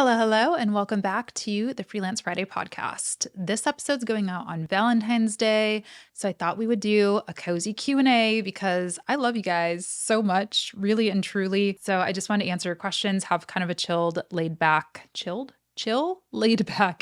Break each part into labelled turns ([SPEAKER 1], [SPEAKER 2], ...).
[SPEAKER 1] Hello, hello, and welcome back to the Freelance Friday podcast. This episode's going out on Valentine's Day, so I thought we would do a cozy Q&A because I love you guys so much, really and truly. So I just want to answer your questions, have kind of a chill, laid back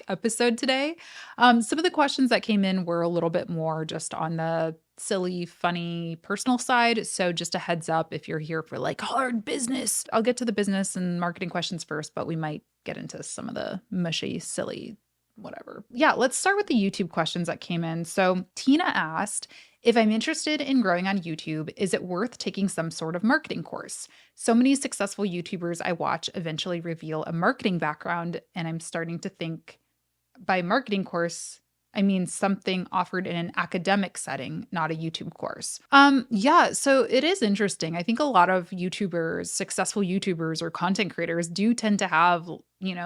[SPEAKER 1] episode today. Some of the questions that came in were a little bit more just on the silly, funny, personal side. So just a heads up if you're here for like hard business. I'll get to the business and marketing questions first, but we might get into some of the mushy, silly, whatever. Yeah, let's start with the YouTube questions that came in. So Tina asked, if I'm interested in growing on YouTube, is it worth taking some sort of marketing course? So many successful YouTubers I watch eventually reveal a marketing background, and I'm starting to think by marketing course, I mean something offered in an academic setting, not a YouTube course. Yeah, so it is interesting. I think a lot of YouTubers, successful YouTubers or content creators do tend to have,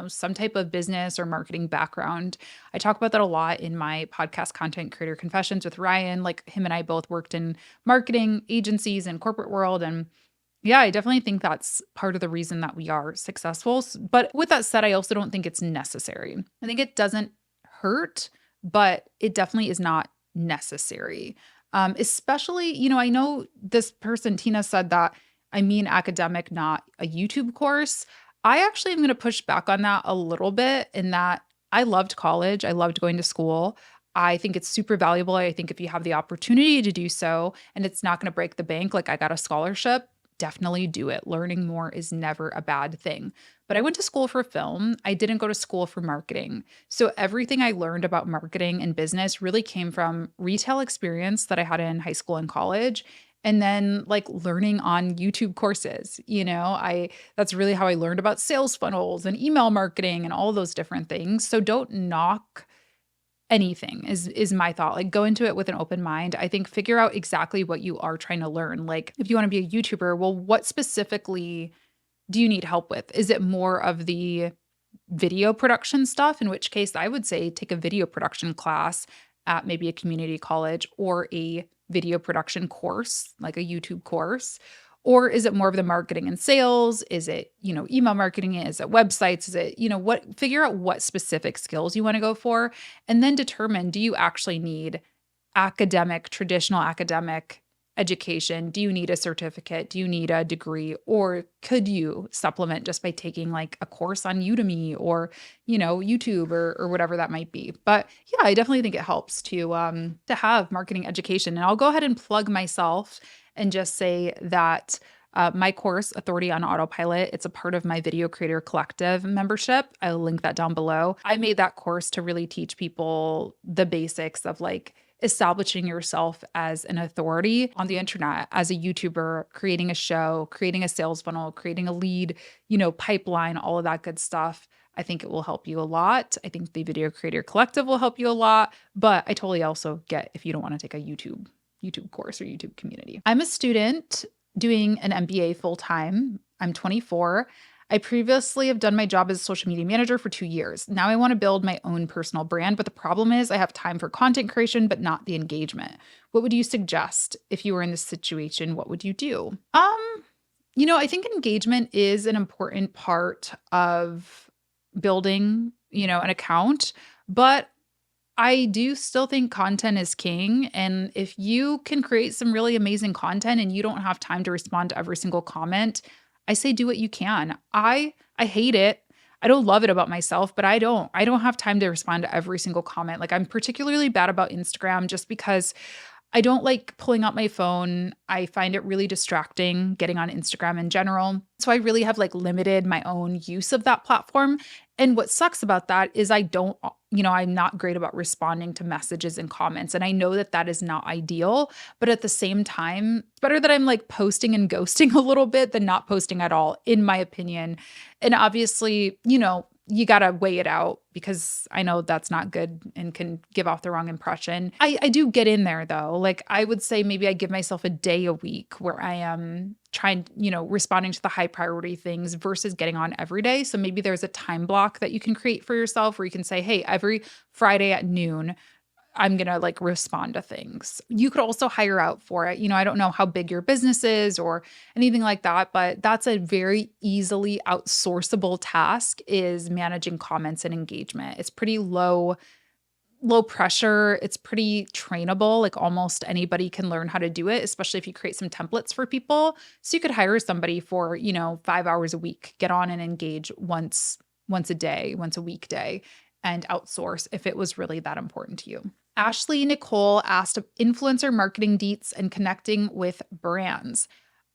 [SPEAKER 1] some type of business or marketing background. I talk about that a lot in my podcast Content Creator Confessions with Ryan. Like him and I both worked in marketing agencies and corporate world, and yeah, I definitely think that's part of the reason that we are successful. But with that said, I also don't think it's necessary. I think it doesn't hurt, but it definitely is not necessary. Especially, I know this person, Tina, said that I mean academic, not a YouTube course. I actually am going to push back on that a little bit in that I loved college. I loved going to school. I think it's super valuable. I think if you have the opportunity to do so and it's not going to break the bank, like I got a scholarship, definitely do it. Learning more is never a bad thing. But I went to school for film. I didn't go to school for marketing. So everything I learned about marketing and business really came from retail experience that I had in high school and college. And then like learning on YouTube courses, I that's really how I learned about sales funnels and email marketing and all those different things. So don't knock anything is my thought. Like go into it with an open mind. I think figure out exactly what you are trying to learn. Like if you want to be a YouTuber, well, what specifically do you need help with? Is it more of the video production stuff? In which case I would say take a video production class at maybe a community college or a video production course, like a YouTube course. Or is it more of the marketing and sales? Is it, email marketing? Is it websites? Is it, figure out what specific skills you want to go for and then determine, do you actually need traditional academic education? Do you need a certificate? Do you need a degree? Or could you supplement just by taking like a course on Udemy or, YouTube or whatever that might be? But yeah, I definitely think it helps to have marketing education. And I'll go ahead and plug myself and just say that my course, Authority on Autopilot, it's a part of my Video Creator Collective membership. I'll link that down below. I made that course to really teach people the basics of like establishing yourself as an authority on the internet, as a YouTuber, creating a show, creating a sales funnel, creating a lead, pipeline, all of that good stuff. I think it will help you a lot. I think the Video Creator Collective will help you a lot, but I totally also get if you don't want to take a YouTube course or YouTube community. I'm a student doing an MBA full time. I'm 24. I previously have done my job as a social media manager for 2 years. Now I want to build my own personal brand, but the problem is I have time for content creation, but not the engagement. What would you suggest if you were in this situation? What would you do? I think engagement is an important part of building, an account, but I do still think content is king. And if you can create some really amazing content and you don't have time to respond to every single comment, I say do what you can. I hate it. I don't love it about myself, but I don't have time to respond to every single comment. Like I'm particularly bad about Instagram just because I don't like pulling out my phone. I find it really distracting getting on Instagram in general. So I really have like limited my own use of that platform. And what sucks about that is I'm not great about responding to messages and comments. And I know that that is not ideal, but at the same time, it's better that I'm like posting and ghosting a little bit than not posting at all, in my opinion. And obviously, you got to weigh it out because I know that's not good and can give off the wrong impression. I do get in there though. Like I would say maybe I give myself a day a week where I am trying, responding to the high priority things versus getting on every day. So maybe there's a time block that you can create for yourself where you can say, hey, every Friday at noon, I'm going to like respond to things. You could also hire out for it. I don't know how big your business is or anything like that, but that's a very easily outsourceable task is managing comments and engagement. It's pretty low pressure. It's pretty trainable. Like almost anybody can learn how to do it, especially if you create some templates for people. So you could hire somebody for, 5 hours a week, get on and engage once a day, once a weekday, and outsource if it was really that important to you. Ashley Nicole asked influencer marketing deets and connecting with brands.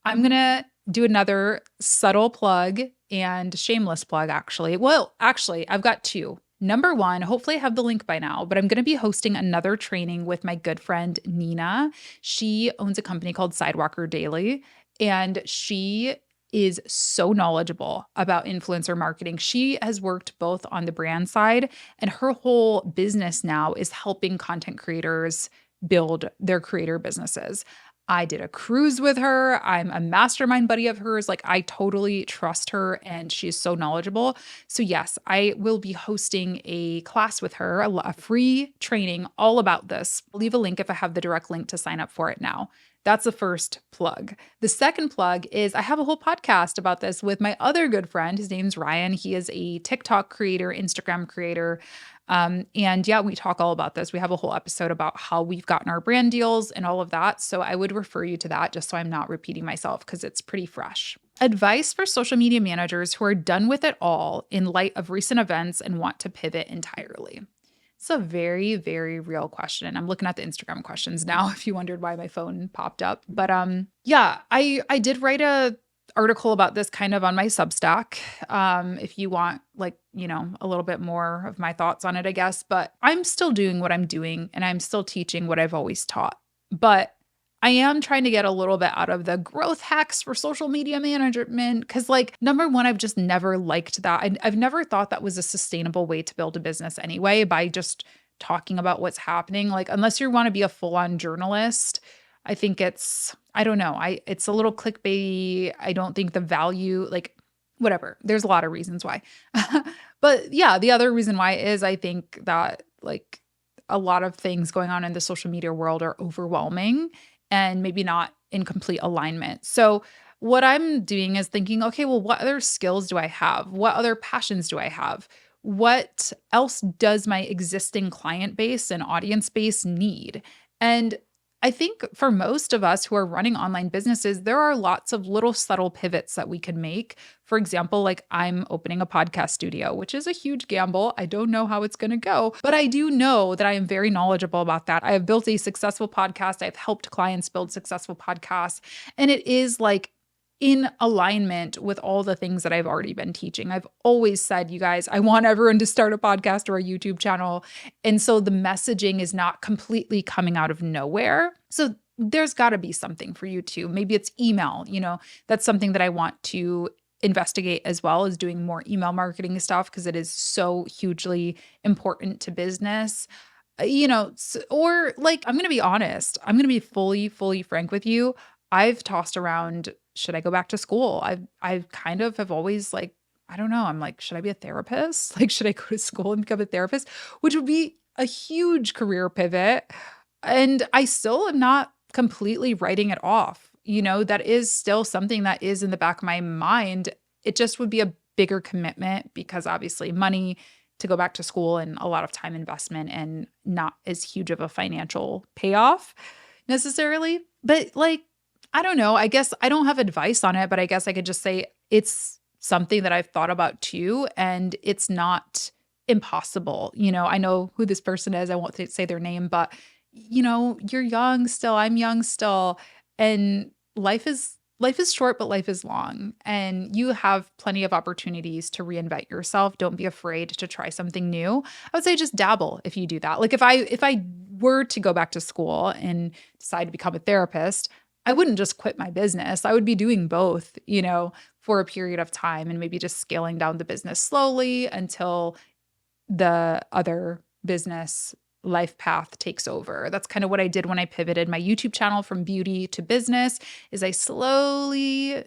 [SPEAKER 1] I'm going to do another subtle plug and shameless plug, actually. Well, actually, I've got two. Number one, hopefully I have the link by now, but I'm going to be hosting another training with my good friend Nina. She owns a company called Sidewalker Daily, and she is so knowledgeable about influencer marketing. She has worked both on the brand side, and her whole business now is helping content creators build their creator businesses. I did a cruise with her. I'm a mastermind buddy of hers. Like, I totally trust her and she's so knowledgeable. So, yes, I will be hosting a class with her, a free training all about this. I'll leave a link if I have the direct link to sign up for it now. That's the first plug. The second plug is I have a whole podcast about this with my other good friend. His name's Ryan. He is a TikTok creator, Instagram creator. And yeah, we talk all about this. We have a whole episode about how we've gotten our brand deals and all of that. So I would refer you to that just so I'm not repeating myself because it's pretty fresh. Advice for social media managers who are done with it all in light of recent events and want to pivot entirely. It's a very, very real question. I'm looking at the Instagram questions now if you wondered why my phone popped up. But yeah, I did write a article about this kind of on my Substack. If you want a little bit more of my thoughts on it, I guess, but I'm still doing what I'm doing and I'm still teaching what I've always taught. But I am trying to get a little bit out of the growth hacks for social media management because, number one, I've just never liked that. I've never thought that was a sustainable way to build a business anyway, by just talking about what's happening. Unless you want to be a full-on journalist, I think I don't know. It's a little clickbaity. I don't think the value, whatever. There's a lot of reasons why. But yeah, the other reason why is I think that a lot of things going on in the social media world are overwhelming and maybe not in complete alignment. So what I'm doing is thinking, okay, well, what other skills do I have? What other passions do I have? What else does my existing client base and audience base need? And I think for most of us who are running online businesses, there are lots of little subtle pivots that we can make. For example, I'm opening a podcast studio, which is a huge gamble. I don't know how it's going to go, but I do know that I am very knowledgeable about that. I have built a successful podcast. I've helped clients build successful podcasts, and it is in alignment with all the things that I've already been teaching. I've always said, you guys, I want everyone to start a podcast or a YouTube channel. And so the messaging is not completely coming out of nowhere. So there's got to be something for you too. Maybe it's email, that's something that I want to investigate as well, as doing more email marketing stuff because it is so hugely important to business. Or I'm going to be honest, I'm going to be fully frank with you. I've tossed around, should I go back to school? I've kind of have always I don't know. I'm should I be a therapist? Should I go to school and become a therapist? Which would be a huge career pivot. And I still am not completely writing it off. That is still something that is in the back of my mind. It just would be a bigger commitment because obviously money to go back to school and a lot of time investment and not as huge of a financial payoff necessarily. But I don't know. I guess I don't have advice on it, but I guess I could just say it's something that I've thought about too. And it's not impossible. I know who this person is. I won't say their name, but you're young still. I'm young still. And life is short, but life is long. And you have plenty of opportunities to reinvent yourself. Don't be afraid to try something new. I would say just dabble if you do that. If I were to go back to school and decide to become a therapist, I wouldn't just quit my business. I would be doing both, for a period of time and maybe just scaling down the business slowly until the other business life path takes over. That's kind of what I did when I pivoted my YouTube channel from beauty to business, is I slowly,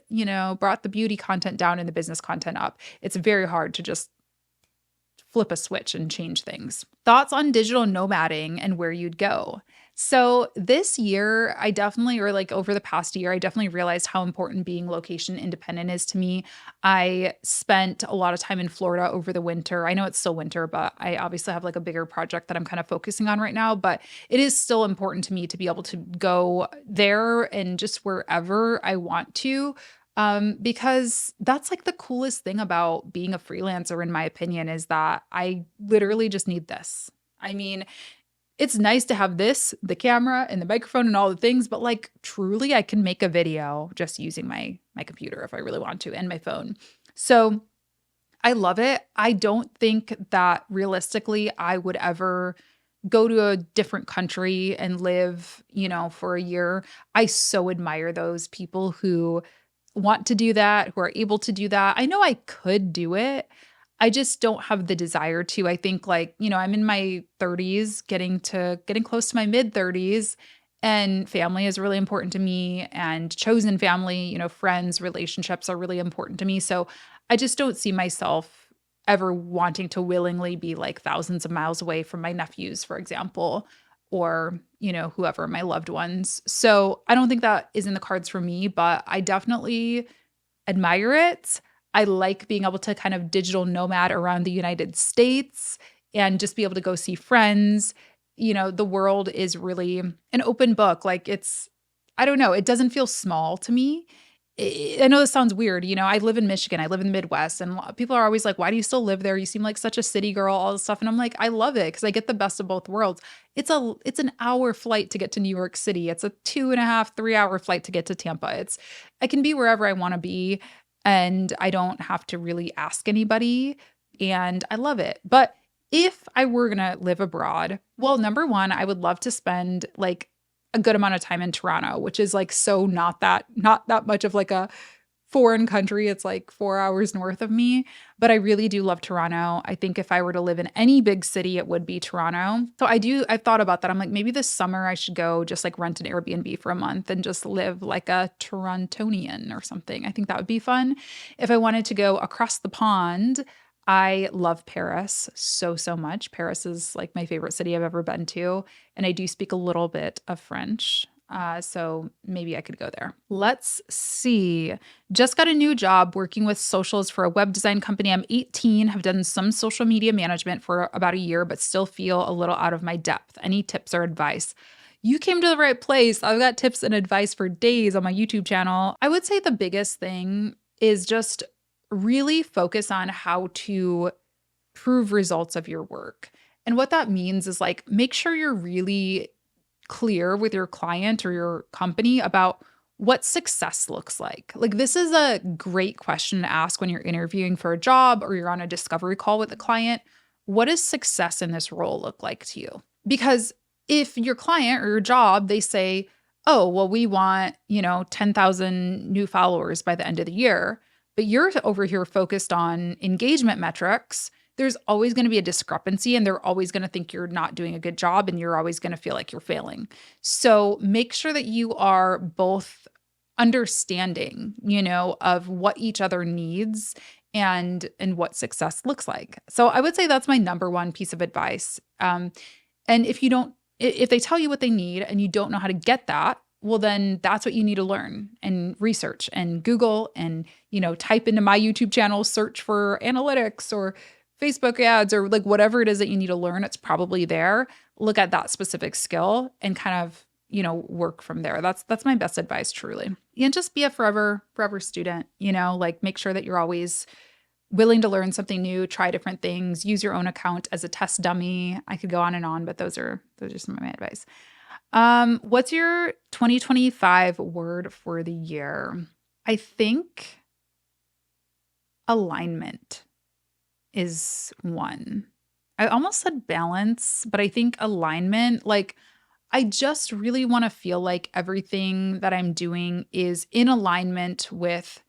[SPEAKER 1] brought the beauty content down and the business content up. It's very hard to just flip a switch and change things. Thoughts on digital nomading and where you'd go. So this year, I definitely, or like over the past year, I definitely realized how important being location independent is to me. I spent a lot of time in Florida over the winter. I know it's still winter, but I obviously have like a bigger project that I'm kind of focusing on right now. But it is still important to me to be able to go there and just wherever I want to. Because that's like the coolest thing about being a freelancer, in my opinion, is that I literally just need this. I mean, it's nice to have this, the camera and the microphone and all the things, but like truly I can make a video just using my computer if I really want to and my phone. So I love it. I don't think that realistically I would ever go to a different country and live, for a year. I so admire those people who want to do that, who are able to do that. I know I could do it. I just don't have the desire to. I think like, I'm in my 30s, getting close to my mid 30s, and family is really important to me, and chosen family, friends, relationships are really important to me. So I just don't see myself ever wanting to willingly be like thousands of miles away from my nephews, for example, or, whoever, my loved ones. So I don't think that is in the cards for me, but I definitely admire it. I like being able to kind of digital nomad around the United States and just be able to go see friends. The world is really an open book. Like I don't know, it doesn't feel small to me. I know this sounds weird. I live in Michigan. I live in the Midwest, and people are always like, "Why do you still live there? You seem like such a city girl." All this stuff, and I'm like, I love it because I get the best of both worlds. It's an hour flight to get to New York City. It's a 2.5, 3 hour flight to get to Tampa. I can be wherever I want to be, and I don't have to really ask anybody, and I love it. But if I were gonna live abroad, well, number one, I would love to spend like a good amount of time in Toronto, which is like so not that much of like a foreign country. It's like 4 hours north of me, but I really do love Toronto. I think if I were to live in any big city, it would be Toronto. So I've thought about that. I'm like, maybe this summer I should go just like rent an Airbnb for a month and just live like a Torontonian or something. I think that would be fun. If I wanted to go across the pond, I love Paris so, so much. Paris is like my favorite city I've ever been to. And I do speak a little bit of French. So maybe I could go there. Let's see. Just got a new job working with socials for a web design company. I'm 18, have done some social media management for about a year, but still feel a little out of my depth. Any tips or advice? You came to the right place. I've got tips and advice for days on my YouTube channel. I would say the biggest thing is just really focus on how to prove results of your work. And what that means is like make sure you're really clear with your client or your company about what success looks like. Like, this is a great question to ask when you're interviewing for a job or you're on a discovery call with a client. What does success in this role look like to you? Because if your client or your job, they say, oh, well, we want, 10,000 new followers by the end of the year, but you're over here focused on engagement metrics, there's always going to be a discrepancy, and they're always going to think you're not doing a good job, and you're always going to feel like you're failing. So make sure that you are both understanding, of what each other needs and what success looks like. So I would say that's my number one piece of advice. And if they tell you what they need and you don't know how to get that, well, then that's what you need to learn and research and Google and, type into my YouTube channel, search for analytics or Facebook ads or like whatever it is that you need to learn. It's probably there. Look at that specific skill and kind of, work from there. That's my best advice, truly. And just be a forever student, like make sure that you're always willing to learn something new, try different things, use your own account as a test dummy. I could go on, but those are some of my advice. What's your 2025 word for the year? I think alignment is one. I almost said balance, but I think alignment, like I just really want to feel like everything that I'm doing is in alignment with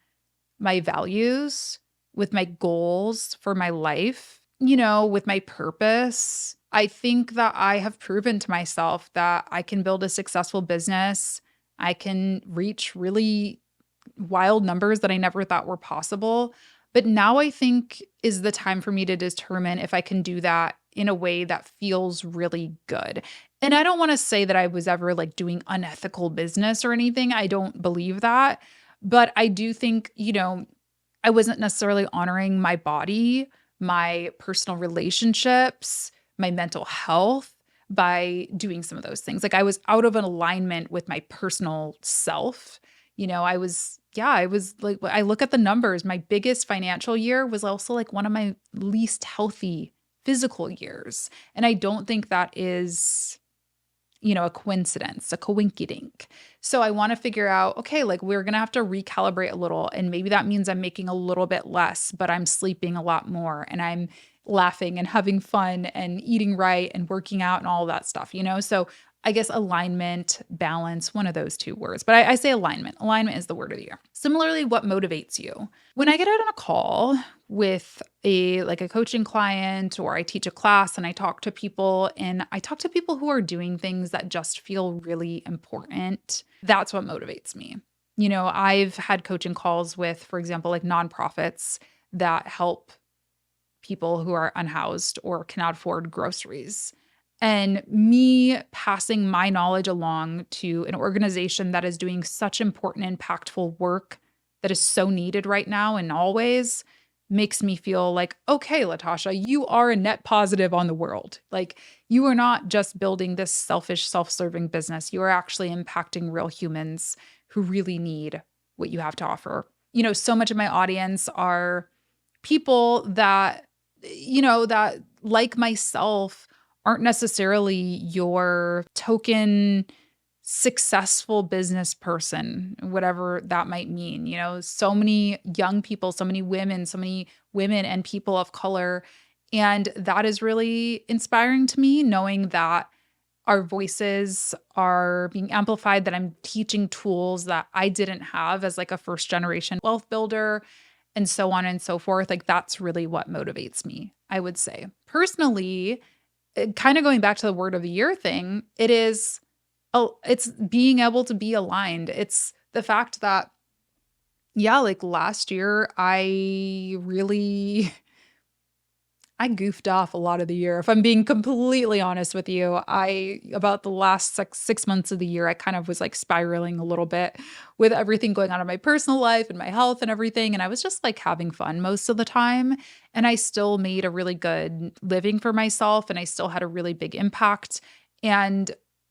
[SPEAKER 1] my values, with my goals for my life, with my purpose. I think that I have proven to myself that I can build a successful business. I can reach really wild numbers that I never thought were possible But now I think is the time for me to determine if I can do that in a way that feels really good. And I don't want to say that I was ever like doing unethical business or anything. I don't believe that. But I do think, I wasn't necessarily honoring my body, my personal relationships, my mental health by doing some of those things. Like I was out of an alignment with my personal self. I was like, I look at the numbers. My biggest financial year was also like one of my least healthy physical years. And I don't think that is a coincidence, a coinkydink. So I want to figure out, okay, like we're going to have to recalibrate a little. And maybe that means I'm making a little bit less, but I'm sleeping a lot more and I'm laughing and having fun and eating right and working out and all that stuff. So I guess alignment, balance, one of those two words. But I say alignment. Alignment is the word of the year. Similarly, what motivates you? When I get out on a call with a coaching client or I teach a class and I talk to people who are doing things that just feel really important, that's what motivates me. I've had coaching calls with, for example, like nonprofits that help people who are unhoused or cannot afford groceries. And me passing my knowledge along to an organization that is doing such important, impactful work that is so needed right now and always makes me feel like, okay, Latasha, you are a net positive on the world. Like you are not just building this selfish, self-serving business. You are actually impacting real humans who really need what you have to offer. So much of my audience are people that like myself aren't necessarily your token successful business person, whatever that might mean. So many young people, so many women and people of color. And that is really inspiring to me, knowing that our voices are being amplified, that I'm teaching tools that I didn't have as like a first generation wealth builder and so on and so forth. Like that's really what motivates me, I would say. Personally, kind of going back to the word of the year thing, it's being able to be aligned. It's the fact that, yeah, like last year, I goofed off a lot of the year. If I'm being completely honest with you, about the last 6 months of the year, I kind of was like spiraling a little bit with everything going on in my personal life and my health and everything. And I was just like having fun most of the time. And I still made a really good living for myself and I still had a really big impact. And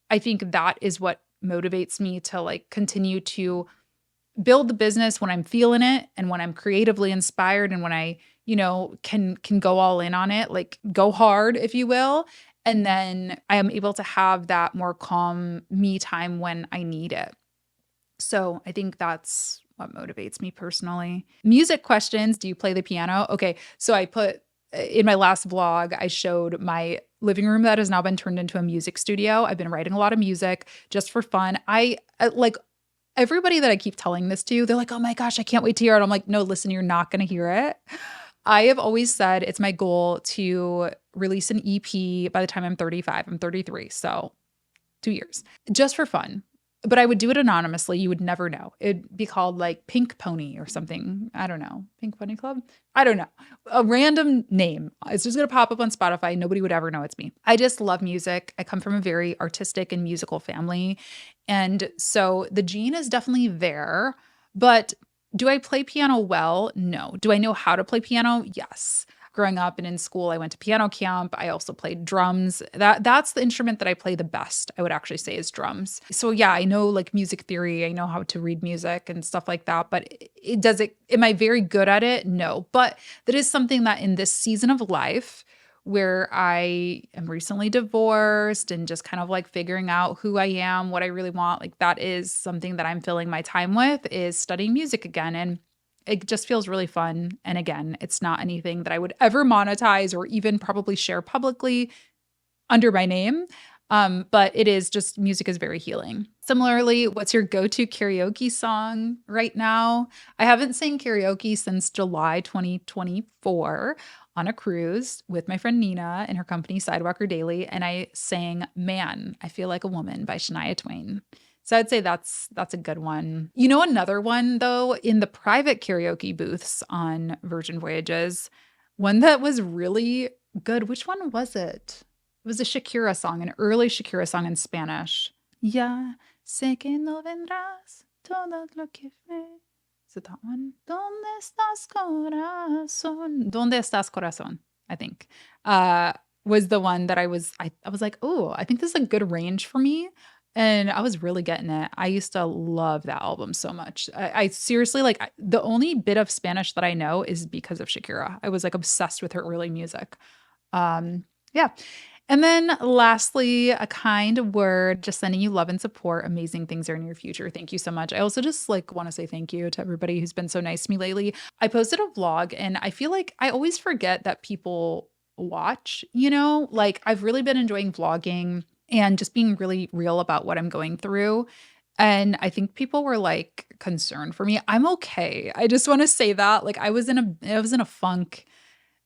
[SPEAKER 1] I think that is what motivates me to like continue to build the business when I'm feeling it and when I'm creatively inspired and when I, can go all in on it, like go hard, if you will. And then I am able to have that more calm me time when I need it. So I think that's what motivates me personally. Music questions. Do you play the piano? Okay. So I put in my last vlog, I showed my living room that has now been turned into a music studio. I've been writing a lot of music just for fun. I like everybody that I keep telling this to, they're like, oh my gosh, I can't wait to hear it. I'm like, no, listen, you're not going to hear it. I have always said it's my goal to release an EP by the time I'm 35. I'm 33, so 2 years, just for fun. But I would do it anonymously. You would never know. It'd be called like Pink Pony or something. I don't know. Pink Pony Club? I don't know. A random name. It's just going to pop up on Spotify. Nobody would ever know it's me. I just love music. I come from a very artistic and musical family. And so the gene is definitely there. But do I play piano well? No. Do I know how to play piano? Yes. Growing up and in school, I went to piano camp. I also played drums. That's the instrument that I play the best, I would actually say, is drums. So yeah, I know like music theory. I know how to read music and stuff like that. But am I very good at it? No. But that is something that in this season of life where I am recently divorced and just kind of like figuring out who I am, what I really want, like that is something that I'm filling my time with, is studying music again. And it just feels really fun. And again, it's not anything that I would ever monetize or even probably share publicly under my name. But it is just, music is very healing. Similarly, what's your go-to karaoke song right now? I haven't sang karaoke since July 2024 on a cruise with my friend Nina and her company Sidewalker Daily. And I sang Man, I Feel Like a Woman by Shania Twain. So I'd say that's a good one. You know, another one though, in the private karaoke booths on Virgin Voyages, one that was really good. Which one was it? It was a Shakira song, an early Shakira song in Spanish. Ya sé que no vendrás todo lo que fue. Is it that one? ¿Dónde estás, corazón? ¿Dónde estás, corazón? I think. Was the one that I was like, "Oh, I think this is a good range for me." And I was really getting it. I used to love that album so much. I seriously like the only bit of Spanish that I know is because of Shakira. I was like obsessed with her early music. Yeah. And then lastly, a kind word, just sending you love and support. Amazing things are in your future. Thank you so much. I also just like want to say thank you to everybody who's been so nice to me lately. I posted a vlog and I feel like I always forget that people watch, you know? Like I've really been enjoying vlogging and just being really real about what I'm going through. And I think people were like concerned for me. I'm okay. I just want to say that. Like I was in a funk,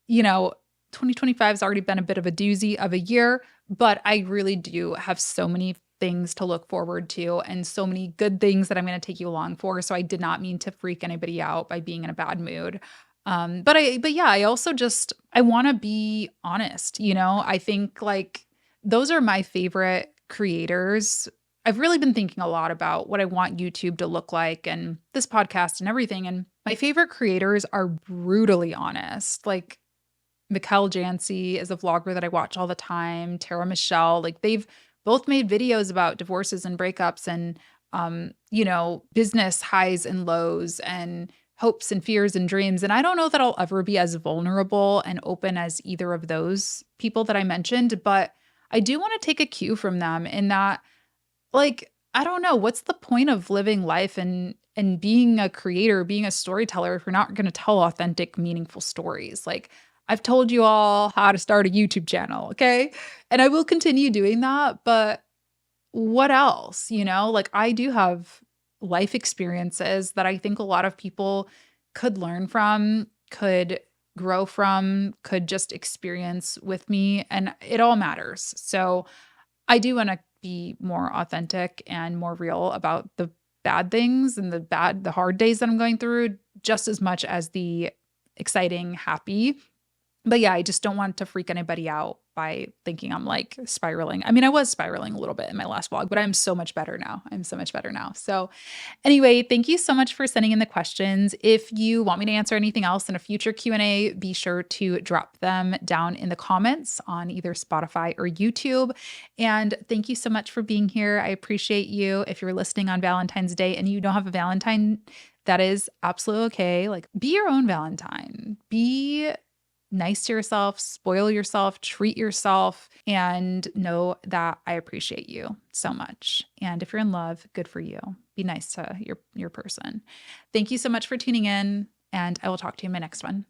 [SPEAKER 1] you know, 2025 has already been a bit of a doozy of a year, but I really do have so many things to look forward to and so many good things that I'm going to take you along for. So I did not mean to freak anybody out by being in a bad mood. But yeah, I also just I want to be honest, you know? I think like those are my favorite creators. I've really been thinking a lot about what I want YouTube to look like and this podcast and everything. And my favorite creators are brutally honest. Like Mikkel Jancy is a vlogger that I watch all the time. Tara Michelle, like they've both made videos about divorces and breakups and you know, business highs and lows and hopes and fears and dreams. And I don't know that I'll ever be as vulnerable and open as either of those people that I mentioned, but I do want to take a cue from them in that like, I don't know, what's the point of living life and being a creator, being a storyteller if you're not gonna tell authentic, meaningful stories? Like, I've told you all how to start a YouTube channel, okay? And I will continue doing that, but what else, you know? Like, I do have life experiences that I think a lot of people could learn from, could grow from, could just experience with me, and it all matters. So, I do wanna be more authentic and more real about the bad things and the hard days that I'm going through just as much as the exciting, happy. But yeah, I just don't want to freak anybody out by thinking I'm like spiraling. I mean, I was spiraling a little bit in my last vlog, but I'm so much better now. I'm so much better now. So anyway, thank you so much for sending in the questions. If you want me to answer anything else in a future Q&A, be sure to drop them down in the comments on either Spotify or YouTube. And thank you so much for being here. I appreciate you. If you're listening on Valentine's Day and you don't have a Valentine, that is absolutely okay. Like be your own Valentine. Be nice to yourself, spoil yourself, treat yourself, and know that I appreciate you so much. And if you're in love, good for you. Be nice to your person. Thank you so much for tuning in, and I will talk to you in my next one.